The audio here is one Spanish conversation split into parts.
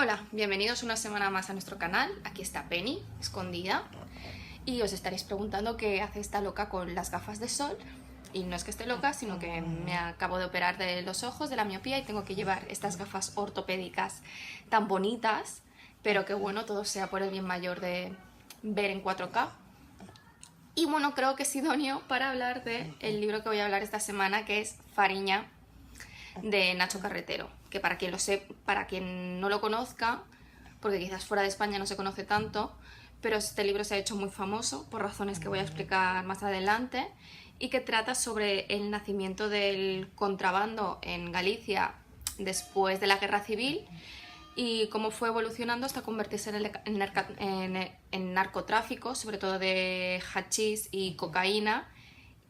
Hola, bienvenidos una semana más a nuestro canal. Aquí está Penny, escondida. Y os estaréis preguntando qué hace esta loca con las gafas de sol. Y no es que esté loca, sino que me acabo de operar de los ojos, de la miopía, y tengo que llevar estas gafas ortopédicas tan bonitas, pero que bueno, todo sea por el bien mayor de ver en 4K. Y bueno, creo que es idóneo para hablar del libro que voy a hablar esta semana, que es Fariña, de Nacho Carretero, que para quien no lo conozca, porque quizás fuera de España no se conoce tanto, pero este libro se ha hecho muy famoso por razones que voy a explicar más adelante, y que trata sobre el nacimiento del contrabando en Galicia después de la Guerra Civil y cómo fue evolucionando hasta convertirse en narcotráfico, sobre todo de hachís y cocaína,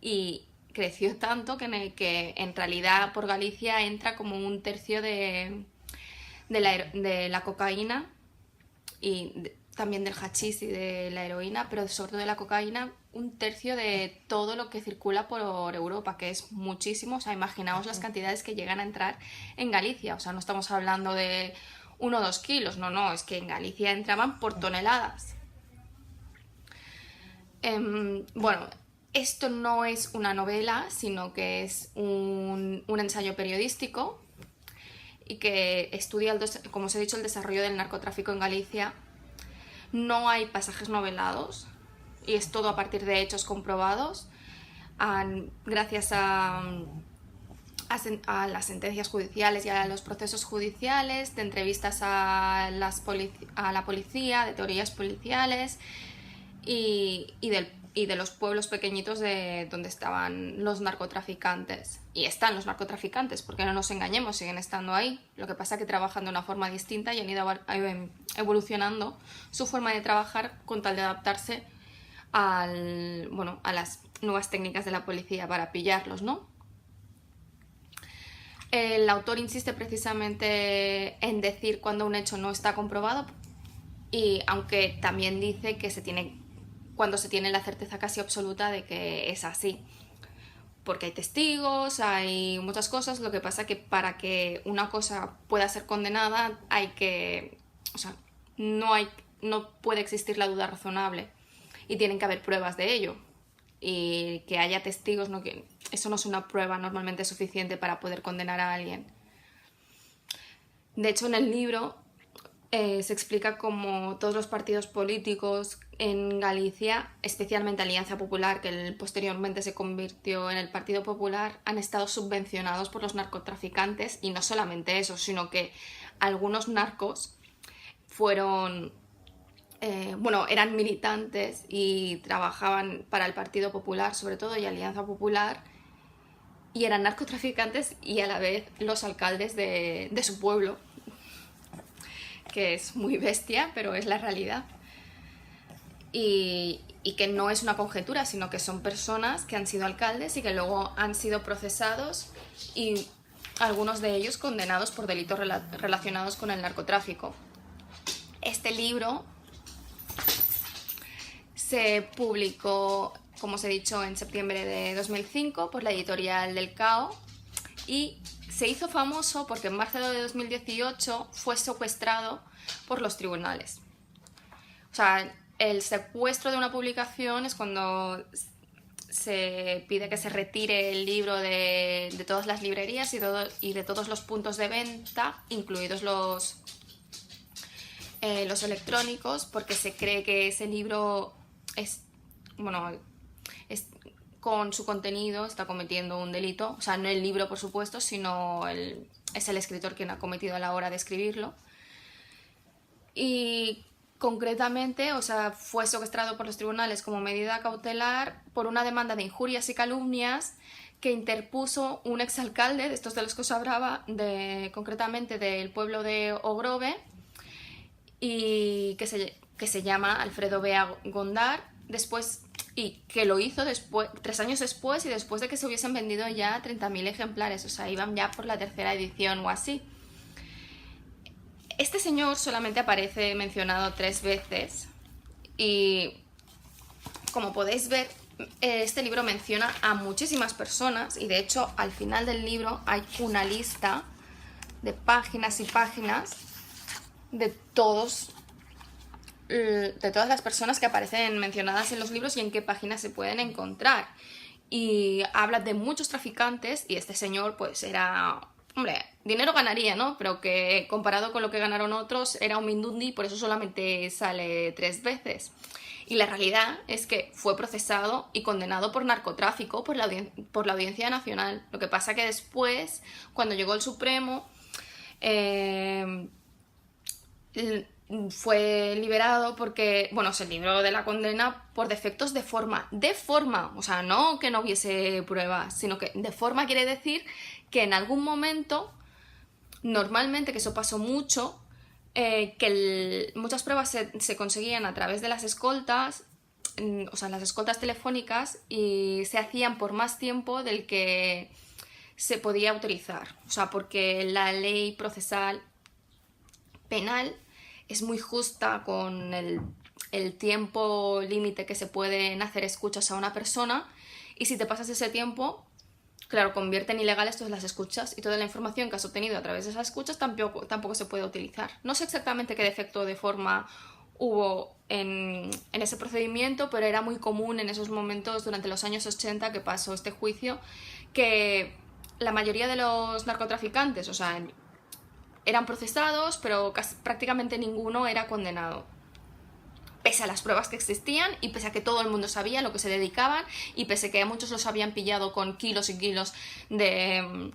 y creció tanto que en realidad por Galicia entra como un tercio de la cocaína y también del hachís y de la heroína, pero sobre todo de la cocaína, un tercio de todo lo que circula por Europa, que es muchísimo. O sea, imaginaos las cantidades que llegan a entrar en Galicia. O sea, no estamos hablando de 1 o 2 kilos, no, es que en Galicia entraban por toneladas. Bueno, esto no es una novela, sino que es un ensayo periodístico y que estudia, como os he dicho, el desarrollo del narcotráfico en Galicia. No hay pasajes novelados y es todo a partir de hechos comprobados, gracias a las sentencias judiciales y a los procesos judiciales, de entrevistas a la policía, de teorías policiales y de los pueblos pequeñitos de donde estaban los narcotraficantes. Y están los narcotraficantes, porque no nos engañemos, siguen estando ahí. Lo que pasa es que trabajan de una forma distinta y han ido evolucionando su forma de trabajar con tal de adaptarse a las nuevas técnicas de la policía para pillarlos, ¿no? El autor insiste precisamente en decir cuando un hecho no está comprobado, y aunque también dice que cuando se tiene la certeza casi absoluta de que es así, porque hay testigos, hay muchas cosas. Lo que pasa que para que una cosa pueda ser condenada no puede existir la duda razonable y tienen que haber pruebas de ello, y que haya testigos, eso no es una prueba normalmente suficiente para poder condenar a alguien. De hecho, en el libro se explica cómo todos los partidos políticos en Galicia, especialmente Alianza Popular, que posteriormente se convirtió en el Partido Popular, han estado subvencionados por los narcotraficantes. Y no solamente eso, sino que algunos narcos eran militantes y trabajaban para el Partido Popular, sobre todo, y Alianza Popular, y eran narcotraficantes y a la vez los alcaldes de su pueblo, que es muy bestia, pero es la realidad. Y que no es una conjetura, sino que son personas que han sido alcaldes y que luego han sido procesados, y algunos de ellos condenados por delitos relacionados con el narcotráfico. Este libro se publicó, como os he dicho, en septiembre de 2005 por la editorial del Cao, y se hizo famoso porque en marzo de 2018 fue secuestrado por los tribunales. O sea, el secuestro de una publicación es cuando se pide que se retire el libro de todas las librerías y de todos los puntos de venta, incluidos los electrónicos, porque se cree que ese libro con su contenido está cometiendo un delito. O sea, no el libro, por supuesto, sino es el escritor quien ha cometido a la hora de escribirlo. Y concretamente, fue secuestrado por los tribunales como medida cautelar por una demanda de injurias y calumnias que interpuso un exalcalde de estos de los que os hablaba, concretamente del pueblo de Ogrove, y que se llama Alfredo Bea Gondar, y que lo hizo 3 años después, y después de que se hubiesen vendido ya 30.000 ejemplares. O sea, iban ya por la 3ª edición o así. Este señor solamente aparece mencionado 3 veces, y como podéis ver, este libro menciona a muchísimas personas, y de hecho al final del libro hay una lista de páginas y páginas de todos de todas las personas que aparecen mencionadas en los libros y en qué páginas se pueden encontrar. Y habla de muchos traficantes y este señor pues era... Hombre, dinero ganaría, ¿no? Pero que comparado con lo que ganaron otros era un mindundi y por eso solamente sale 3 veces. Y la realidad es que fue procesado y condenado por narcotráfico por la Audiencia Nacional. Lo que pasa que después, cuando llegó el Supremo, fue liberado porque, bueno, se libró de la condena por defectos de forma. De forma, o sea, no que no hubiese pruebas, sino que de forma quiere decir que en algún momento, normalmente, que eso pasó mucho, muchas pruebas se conseguían a través de las escoltas, o sea, las escoltas telefónicas, y se hacían por más tiempo del que se podía utilizar. O sea, porque la ley procesal penal es muy justa con el tiempo límite que se pueden hacer escuchas a una persona, y si te pasas ese tiempo, claro, convierten ilegales todas las escuchas y toda la información que has obtenido a través de esas escuchas tampoco se puede utilizar. No sé exactamente qué defecto de forma hubo en ese procedimiento, pero era muy común en esos momentos, durante los años 80 que pasó este juicio, que la mayoría de los narcotraficantes, o sea, eran procesados, pero prácticamente ninguno era condenado. Pese a las pruebas que existían y pese a que todo el mundo sabía lo que se dedicaban y pese a que a muchos los habían pillado con kilos y kilos de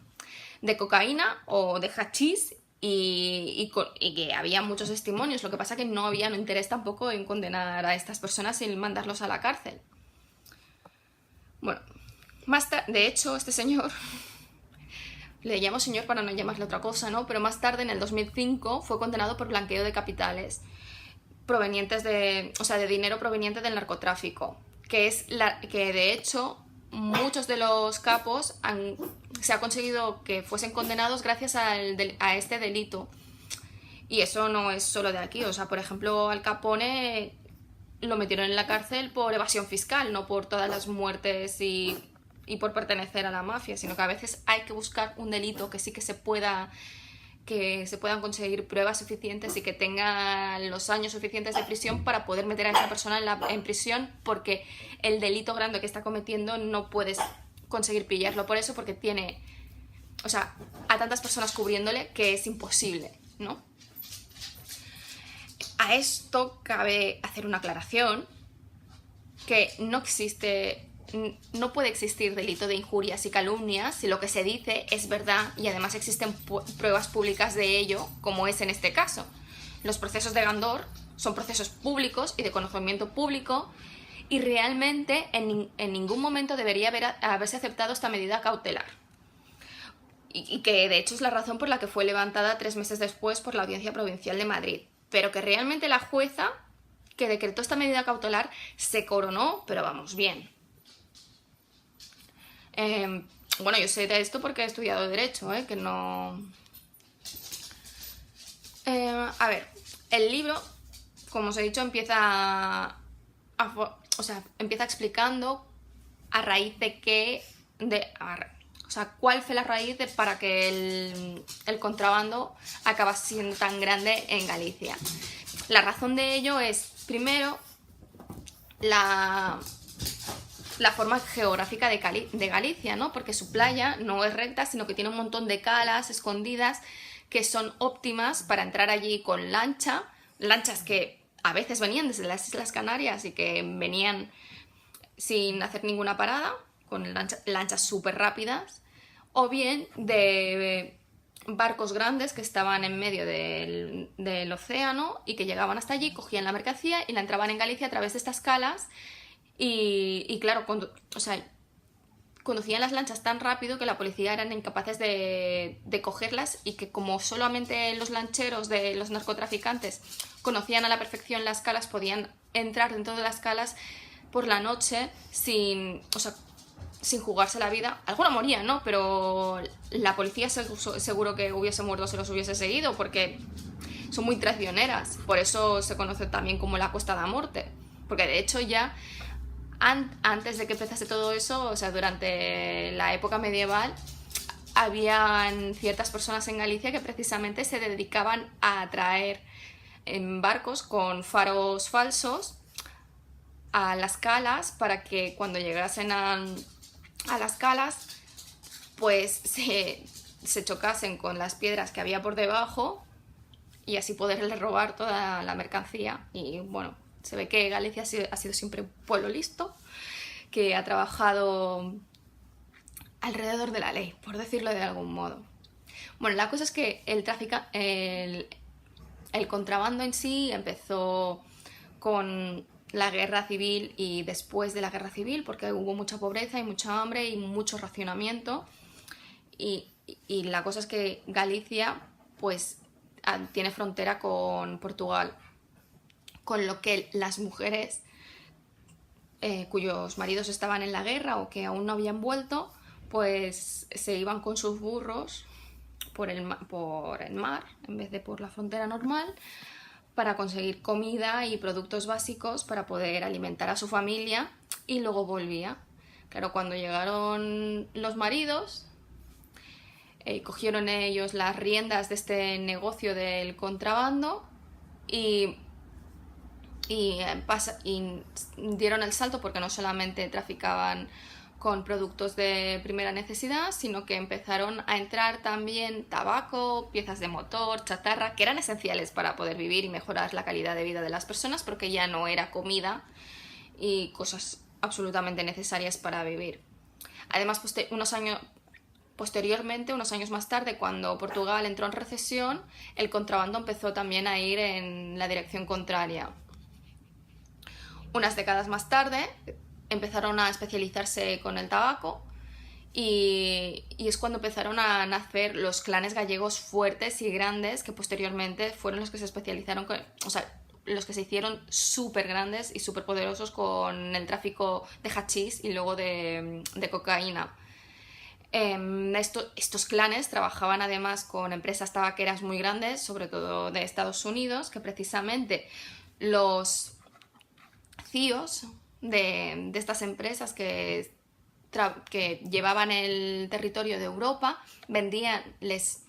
cocaína o de hachís y que había muchos testimonios. Lo que pasa que no había interés tampoco en condenar a estas personas y mandarlos a la cárcel. Bueno, de hecho, este señor... Le llamo señor para no llamarle otra cosa, ¿no? Pero más tarde, en el 2005, fue condenado por blanqueo de capitales provenientes de dinero proveniente del narcotráfico, que de hecho muchos de los capos se ha conseguido que fuesen condenados gracias a este delito. Y eso no es solo de aquí, o sea, por ejemplo, Al Capone lo metieron en la cárcel por evasión fiscal, no por todas las muertes y por pertenecer a la mafia, sino que a veces hay que buscar un delito que sí que se puedan conseguir pruebas suficientes y que tenga los años suficientes de prisión para poder meter a esa persona en prisión, porque el delito grande que está cometiendo no puedes conseguir pillarlo por eso, porque tiene, o sea, a tantas personas cubriéndole que es imposible, ¿no? A esto cabe hacer una aclaración, que no puede existir delito de injurias y calumnias si lo que se dice es verdad y además existen pruebas públicas de ello, como es en este caso. Los procesos de Gandor son procesos públicos y de conocimiento público y realmente en ningún momento debería haberse aceptado esta medida cautelar. Y que de hecho es la razón por la que fue levantada 3 meses después por la Audiencia Provincial de Madrid. Pero que realmente la jueza que decretó esta medida cautelar se coronó, pero vamos, bien. Bueno, yo sé de esto porque he estudiado Derecho, que no... a ver, el libro, como os he dicho, empieza explicando a raíz de qué... cuál fue la raíz para que el contrabando acabase siendo tan grande en Galicia. La razón de ello es, primero, la forma geográfica de Galicia, ¿no? Porque su playa no es recta, sino que tiene un montón de calas escondidas que son óptimas para entrar allí con lanchas que a veces venían desde las Islas Canarias y que venían sin hacer ninguna parada, con lanchas súper rápidas, o bien de barcos grandes que estaban en medio del océano y que llegaban hasta allí, cogían la mercancía y la entraban en Galicia a través de estas calas. Y claro, conducían las lanchas tan rápido que la policía eran incapaces de cogerlas, y que como solamente los lancheros de los narcotraficantes conocían a la perfección las calas, podían entrar dentro de las calas por la noche sin jugarse la vida. Algunos morían, ¿no? Pero la policía seguro que hubiese muerto si los hubiese seguido, porque son muy traicioneras. Por eso se conoce también como la Costa da Morte, porque de hecho ya antes de que empezase todo eso, o sea, durante la época medieval, habían ciertas personas en Galicia que precisamente se dedicaban a traer en barcos con faros falsos a las calas para que cuando llegasen a las calas pues se chocasen con las piedras que había por debajo y así poderles robar toda la mercancía. Y bueno, se ve que Galicia ha sido siempre un pueblo listo, que ha trabajado alrededor de la ley, por decirlo de algún modo. Bueno, la cosa es que el contrabando en sí empezó con la guerra civil y después de la guerra civil, porque hubo mucha pobreza y mucha hambre y mucho racionamiento. Y la cosa es que Galicia pues tiene frontera con Portugal, con lo que las mujeres cuyos maridos estaban en la guerra o que aún no habían vuelto, pues se iban con sus burros por el mar en vez de por la frontera normal para conseguir comida y productos básicos para poder alimentar a su familia, y luego volvía. Claro, cuando llegaron los maridos, cogieron ellos las riendas de este negocio del contrabando y dieron el salto, porque no solamente traficaban con productos de primera necesidad, sino que empezaron a entrar también tabaco, piezas de motor, chatarra, que eran esenciales para poder vivir y mejorar la calidad de vida de las personas, porque ya no era comida y cosas absolutamente necesarias para vivir. Además, posteriormente, unos años más tarde, cuando Portugal entró en recesión, el contrabando empezó también a ir en la dirección contraria. Unas décadas más tarde empezaron a especializarse con el tabaco y es cuando empezaron a nacer los clanes gallegos fuertes y grandes, que posteriormente fueron los que se especializaron los que se hicieron súper grandes y súper poderosos con el tráfico de hachís y luego de cocaína. Estos clanes trabajaban además con empresas tabaqueras muy grandes, sobre todo de Estados Unidos, que precisamente los CEOs de estas empresas que llevaban el territorio de Europa les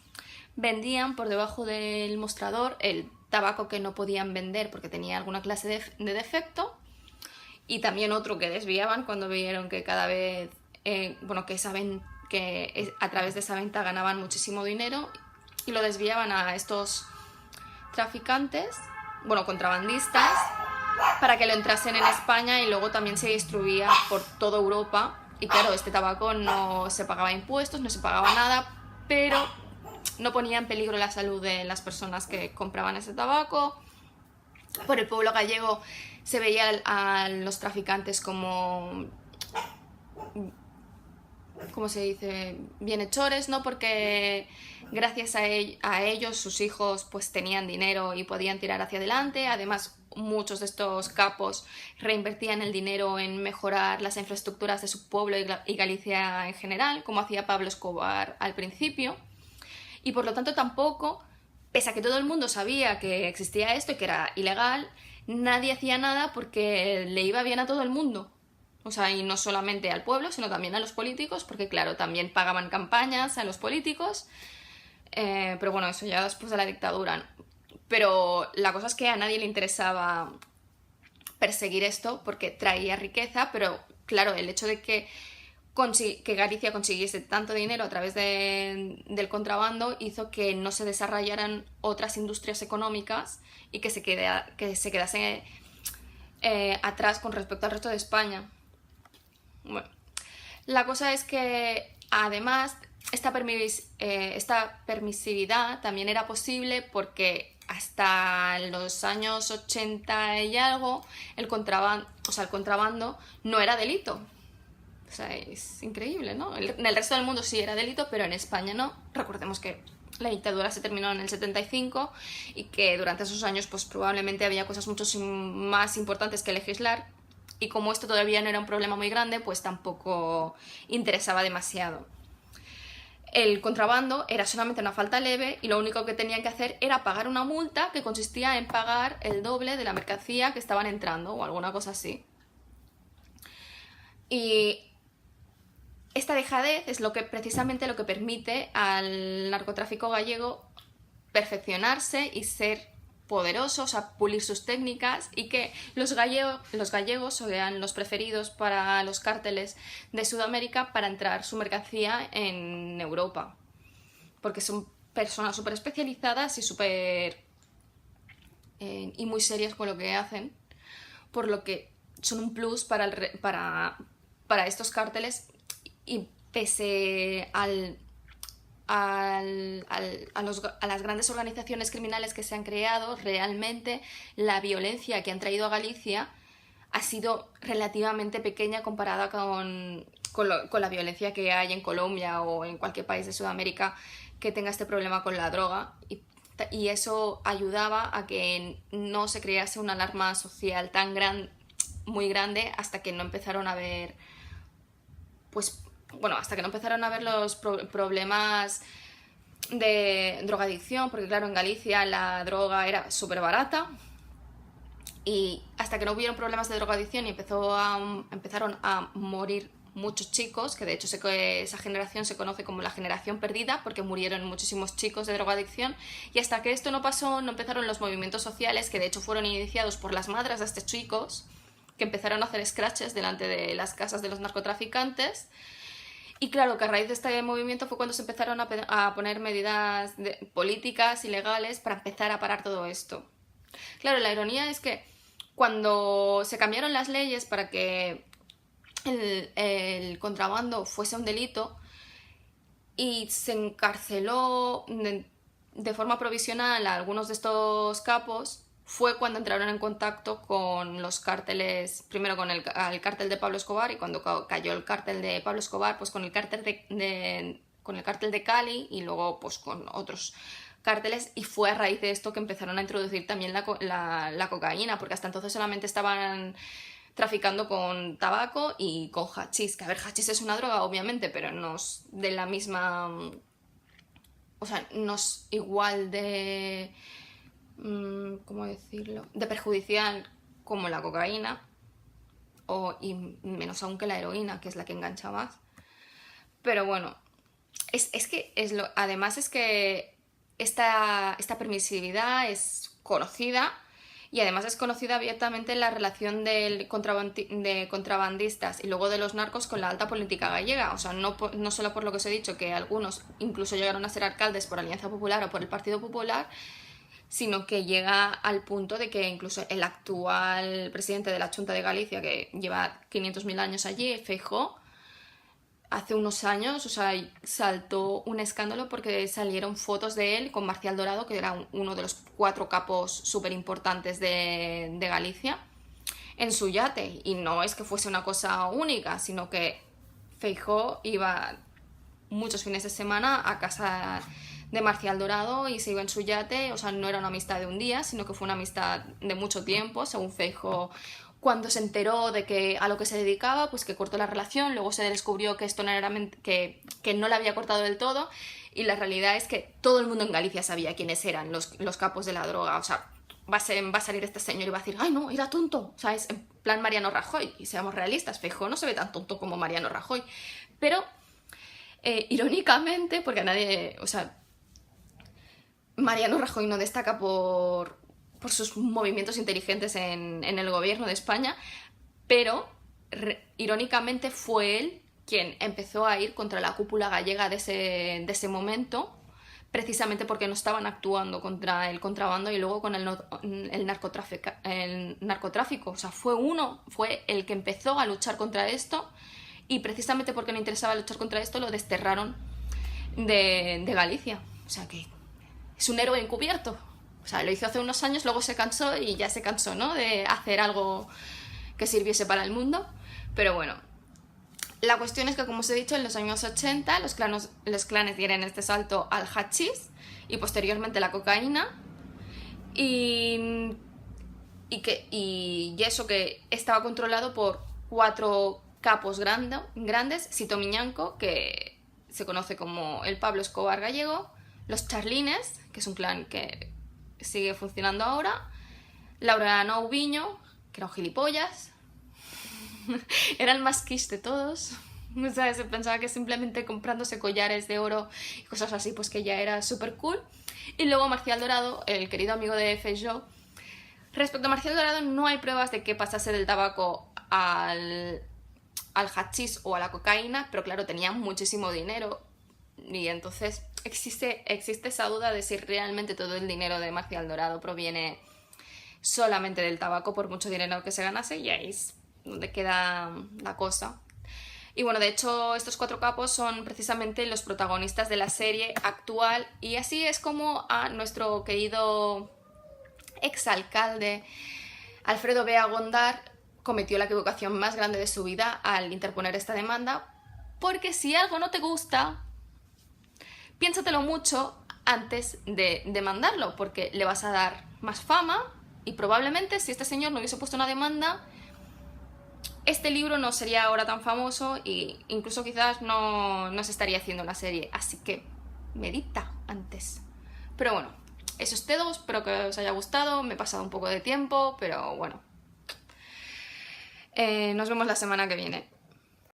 vendían por debajo del mostrador el tabaco que no podían vender porque tenía alguna clase de defecto, y también otro que desviaban cuando vieron que cada vez que a través de esa venta ganaban muchísimo dinero, y lo desviaban a estos traficantes, contrabandistas, para que lo entrasen en España, y luego también se distribuía por toda Europa. Y claro, este tabaco no se pagaba impuestos, no se pagaba nada, pero no ponía en peligro la salud de las personas que compraban ese tabaco. Por el pueblo gallego se veía a los traficantes como, ¿cómo se dice?, bienhechores, ¿no? Porque gracias a ellos sus hijos pues tenían dinero y podían tirar hacia adelante. Además, muchos de estos capos reinvertían el dinero en mejorar las infraestructuras de su pueblo y Galicia en general, como hacía Pablo Escobar al principio. Y por lo tanto tampoco, pese a que todo el mundo sabía que existía esto y que era ilegal, nadie hacía nada porque le iba bien a todo el mundo. Y no solamente al pueblo, sino también a los políticos, porque claro, también pagaban campañas a los políticos, pero bueno, eso ya después de la dictadura. Pero la cosa es que a nadie le interesaba perseguir esto porque traía riqueza, pero claro, el hecho de que Galicia consiguiese tanto dinero a través del contrabando hizo que no se desarrollaran otras industrias económicas y que se quedase atrás con respecto al resto de España. Bueno, la cosa es que además esta permisividad también era posible porque hasta los años 80 y algo el contrabando no era delito. Es increíble, ¿no? En el resto del mundo sí era delito, pero en España no. Recordemos que la dictadura se terminó en el 75 y que durante esos años pues probablemente había cosas mucho más importantes que legislar, y como esto todavía no era un problema muy grande, pues tampoco interesaba demasiado. El contrabando era solamente una falta leve y lo único que tenían que hacer era pagar una multa que consistía en pagar el doble de la mercancía que estaban entrando o alguna cosa así. Y esta dejadez es precisamente lo que permite al narcotráfico gallego perfeccionarse y ser poderosos, a pulir sus técnicas, y que los gallegos sean los preferidos para los cárteles de Sudamérica para entrar su mercancía en Europa. Porque son personas súper especializadas y y muy serias con lo que hacen, por lo que son un plus para estos cárteles, y pese a las grandes organizaciones criminales que se han creado, realmente la violencia que han traído a Galicia ha sido relativamente pequeña comparada con la violencia que hay en Colombia o en cualquier país de Sudamérica que tenga este problema con la droga, y eso ayudaba a que no se crease una alarma social muy grande hasta que no empezaron a ver los problemas de drogadicción, porque claro, en Galicia la droga era súper barata, y hasta que no hubieron problemas de drogadicción y empezaron a morir muchos chicos, que de hecho esa generación se conoce como la generación perdida, porque murieron muchísimos chicos de drogadicción, y hasta que esto no pasó, no empezaron los movimientos sociales, que de hecho fueron iniciados por las madres de estos chicos, que empezaron a hacer scratches delante de las casas de los narcotraficantes. Y claro, que a raíz de este movimiento fue cuando se empezaron a poner medidas políticas y legales para empezar a parar todo esto. Claro, la ironía es que cuando se cambiaron las leyes para que el contrabando fuese un delito y se encarceló de forma provisional a algunos de estos capos, fue cuando entraron en contacto con los cárteles, primero con el cártel de Pablo Escobar, y cuando cayó el cártel de Pablo Escobar, pues con el cártel de Cali, y luego pues con otros cárteles, y fue a raíz de esto que empezaron a introducir también la cocaína, porque hasta entonces solamente estaban traficando con tabaco y con hachís, que a ver, hachís es una droga obviamente, pero no es de la misma, o sea, no es igual de, ¿cómo decirlo?, de perjudicial como la cocaína, y menos aún que la heroína, que es la que engancha más. Pero bueno, además es que esta permisividad es conocida, y además es conocida abiertamente la relación de contrabandistas y luego de los narcos con la alta política gallega. O sea, no solo por lo que os he dicho, que algunos incluso llegaron a ser alcaldes por Alianza Popular o por el Partido Popular, sino que llega al punto de que incluso el actual presidente de la Xunta de Galicia, que lleva 500.000 años allí, Feijóo, hace unos años, o sea, saltó un escándalo porque salieron fotos de él con Marcial Dorado, que era uno de los 4 capos súper importantes de Galicia, en su yate. Y no es que fuese una cosa única, sino que Feijóo iba muchos fines de semana a casa de Marcial Dorado y se iba en su yate. O sea, no era una amistad de un día, sino que fue una amistad de mucho tiempo, según Feijóo. Cuando se enteró de a lo que se dedicaba, pues que cortó la relación. Luego se descubrió que esto no era que no la había cortado del todo, y la realidad es que todo el mundo en Galicia sabía quiénes eran los capos de la droga. O sea, va a salir este señor y va a decir, ¡ay no, era tonto! O sea, es en plan Mariano Rajoy, y seamos realistas, Feijóo no se ve tan tonto como Mariano Rajoy. Pero, irónicamente, porque a nadie, o sea, Mariano Rajoy no destaca por sus movimientos inteligentes en el gobierno de España, pero irónicamente fue él quien empezó a ir contra la cúpula gallega de ese momento, precisamente porque no estaban actuando contra el contrabando y luego con el narcotráfico. O sea, fue el que empezó a luchar contra esto, y precisamente porque no interesaba luchar contra esto lo desterraron de Galicia. O sea que es un héroe encubierto. O sea, lo hizo hace unos años, luego se cansó y ya se cansó, ¿no?, de hacer algo que sirviese para el mundo. Pero bueno, la cuestión es que, como os he dicho, en los años 80 los clanes dieron este salto al hachís y posteriormente la cocaína, y eso que estaba controlado por 4 capos grandes: Sito Miñanco, que se conoce como el Pablo Escobar gallego; los Charlines, que es un clan que sigue funcionando ahora; Laureano Ubiño, que era un gilipollas, era el más quiche de todos, ¿Sabes? Se pensaba que simplemente comprándose collares de oro y cosas así, pues que ya era súper cool. Y luego Marcial Dorado, el querido amigo de FSJO. Respecto a Marcial Dorado, no hay pruebas de que pasase del tabaco al hachís o a la cocaína, pero claro, tenía muchísimo dinero. Y entonces existe esa duda de si realmente todo el dinero de Marcial Dorado proviene solamente del tabaco, por mucho dinero que se ganase, y ahí es donde queda la cosa. Y bueno, de hecho, estos 4 capos son precisamente los protagonistas de la serie actual, y así es como a nuestro querido exalcalde Alfredo Bea Gondar cometió la equivocación más grande de su vida al interponer esta demanda, porque si algo no te gusta, piénsatelo mucho antes de demandarlo, porque le vas a dar más fama y probablemente si este señor no hubiese puesto una demanda, este libro no sería ahora tan famoso e incluso quizás no se estaría haciendo la serie, así que medita antes. Pero bueno, eso es todo, espero que os haya gustado, me he pasado un poco de tiempo, pero bueno. Nos vemos la semana que viene.